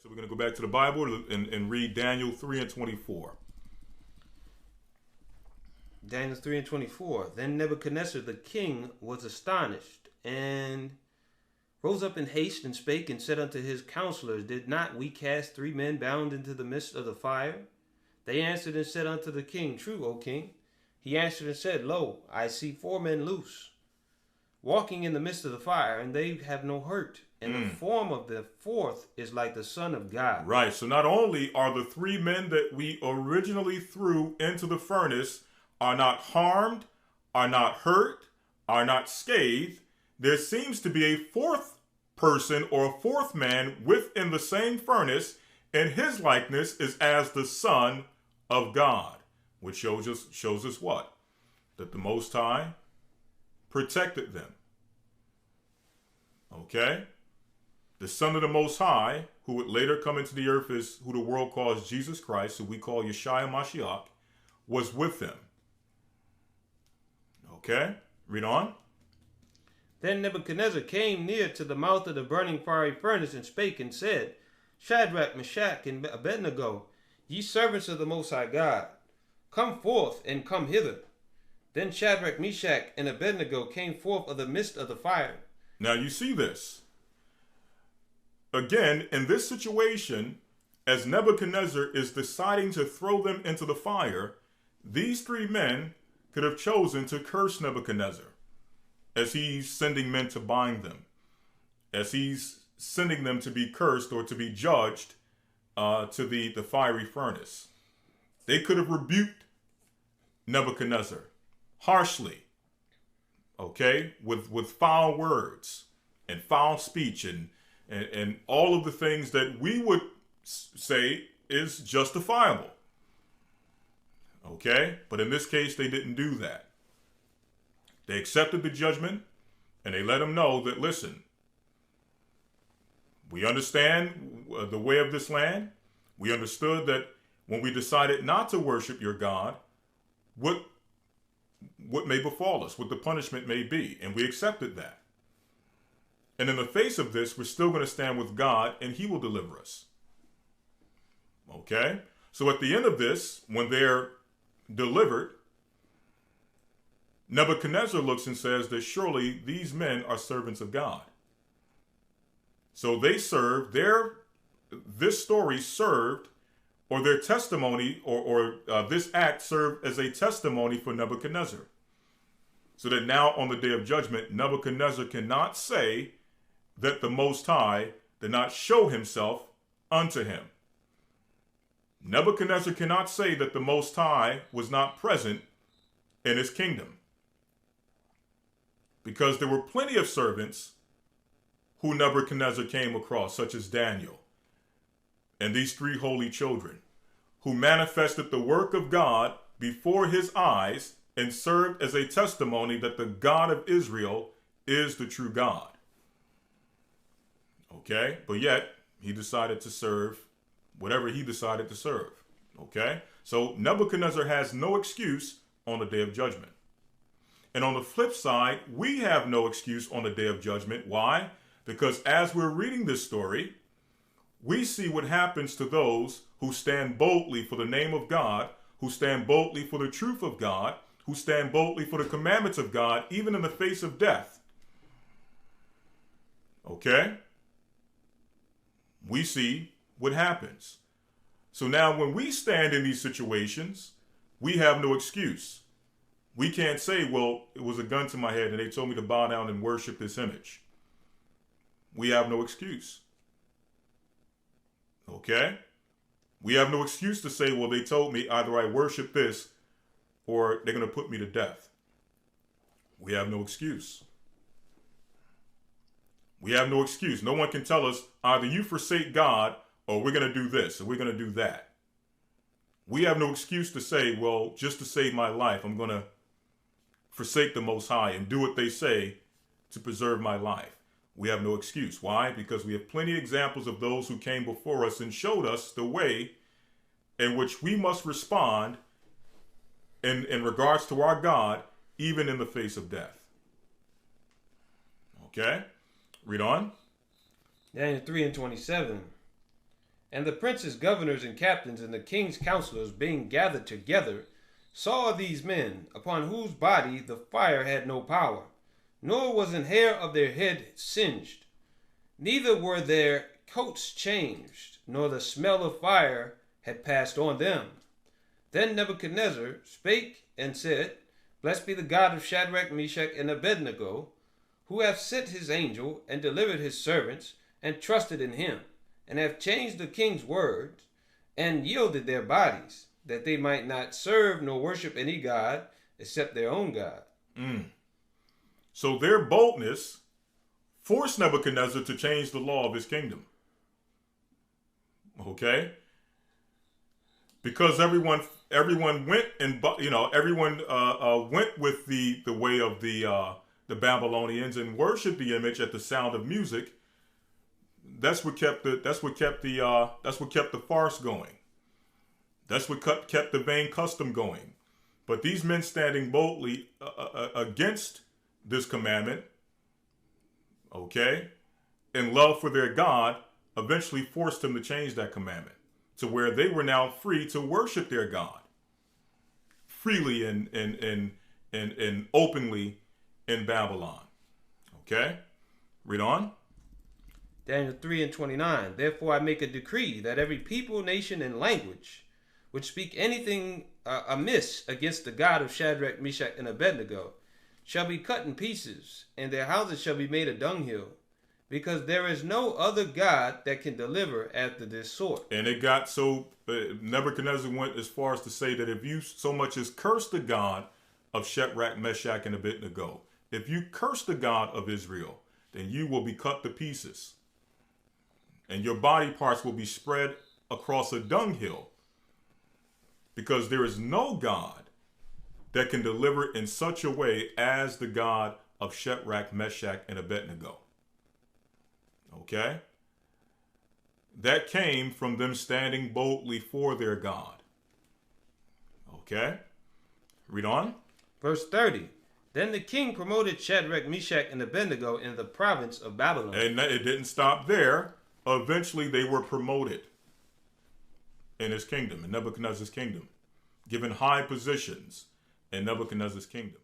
So we're going to go back to the Bible and read Daniel 3 and 24. Daniel 3 and 24. Then Nebuchadnezzar the king was astonished, and rose up in haste, and spake, and said unto his counselors, Did not we cast 3 men bound into the midst of the fire? They answered and said unto the king, True, O king. He answered and said, Lo, I see 4 men loose, walking in the midst of the fire, and they have no hurt. And the form of the 4th is like the Son of God. Right. So not only are the 3 men that we originally threw into the furnace are not harmed, are not hurt, are not scathed, there seems to be a 4th person or a 4th man within the same furnace, and his likeness is as the Son of God, which shows us what? That the Most High protected them. Okay? The Son of the Most High, who would later come into the earth, is who the world calls Jesus Christ, who we call YASHAYA Mashiach, was with them. Okay? Read on. Then Nebuchadnezzar came near to the mouth of the burning fiery furnace, and spake and said, Shadrach, Meshach, and Abednego, ye servants of the Most High God, come forth and come hither. Then Shadrach, Meshach, and Abednego came forth of the midst of the fire. Now you see this. Again, in this situation, as Nebuchadnezzar is deciding to throw them into the fire, these 3 men could have chosen to curse Nebuchadnezzar as he's sending men to bind them, as he's sending them to be cursed or to be judged to the fiery furnace. They could have rebuked Nebuchadnezzar harshly, okay, with foul words and foul speech and all of the things that we would say is justifiable. Okay? But in this case, they didn't do that. They accepted the judgment, and they let him know that, listen, we understand the way of this land. We understood that when we decided not to worship your God, what may befall us, what the punishment may be. And we accepted that. And in the face of this, we're still going to stand with God, and he will deliver us. Okay? So at the end of this, when they're delivered, Nebuchadnezzar looks and says that surely these men are servants of God. So they served, this story served, or their testimony, or this act served as a testimony for Nebuchadnezzar. So that now on the day of judgment, Nebuchadnezzar cannot say that the Most High did not show himself unto him. Nebuchadnezzar cannot say that the Most High was not present in his kingdom. Because there were plenty of servants who Nebuchadnezzar came across, such as Daniel and these 3 holy children, who manifested the work of God before his eyes and served as a testimony that the God of Israel is the true God. Okay? But yet, he decided to serve whatever he decided to serve. Okay? So Nebuchadnezzar has no excuse on the day of judgment. And on the flip side, we have no excuse on the day of judgment. Why? Because as we're reading this story, we see what happens to those who stand boldly for the name of God, who stand boldly for the truth of God, who stand boldly for the commandments of God, even in the face of death. Okay? We see what happens. So now when we stand in these situations, we have no excuse. We can't say, well, it was a gun to my head and they told me to bow down and worship this image. We have no excuse. Okay? We have no excuse to say, well, they told me either I worship this or they're going to put me to death. We have no excuse. We have no excuse. No one can tell us either you forsake God or we're going to do this or we're going to do that. We have no excuse to say, well, just to save my life, I'm going to forsake the Most High and do what they say to preserve my life. We have no excuse. Why? Because we have plenty of examples of those who came before us and showed us the way in which we must respond in regards to our God, even in the face of death. Okay? Read on. Daniel 3 and 27. And the princes, governors, and captains, and the king's counselors, being gathered together, saw these men, upon whose body the fire had no power, nor was an hair of their head singed, neither were their coats changed, nor the smell of fire had passed on them. Then Nebuchadnezzar spake and said, Blessed be the God of Shadrach, Meshach, and Abednego, who hath sent his angel, and delivered his servants, and trusted in him, and have changed the king's words, and yielded their bodies, that they might not serve nor worship any god except their own God. So their boldness forced Nebuchadnezzar to change the law of his kingdom. Okay? Because everyone went and everyone went with the way of the Babylonians and worshipped the image at the sound of music. That's what kept the farce going. That's what kept the vain custom going. But these men standing boldly against this commandment, okay, in love for their God, eventually forced him to change that commandment to where they were now free to worship their God freely and openly in Babylon. Okay, read on. Daniel 3:29. Therefore I make a decree that every people, nation, and language which speak anything amiss against the God of Shadrach, Meshach, and Abednego shall be cut in pieces, and their houses shall be made a dunghill, because there is no other God that can deliver after this sort. And it got so, Nebuchadnezzar went as far as to say that if you so much as curse the God of Shadrach, Meshach, and Abednego, if you curse the God of Israel, then you will be cut to pieces. And your body parts will be spread across a dunghill, because there is no God that can deliver in such a way as the God of Shadrach, Meshach, and Abednego. Okay? That came from them standing boldly for their God. Okay? Read on. Verse 30. Then the king promoted Shadrach, Meshach, and Abednego in the province of Babylon. And it didn't stop there. Eventually they were promoted in his kingdom, in Nebuchadnezzar's kingdom, given high positions in Nebuchadnezzar's kingdom.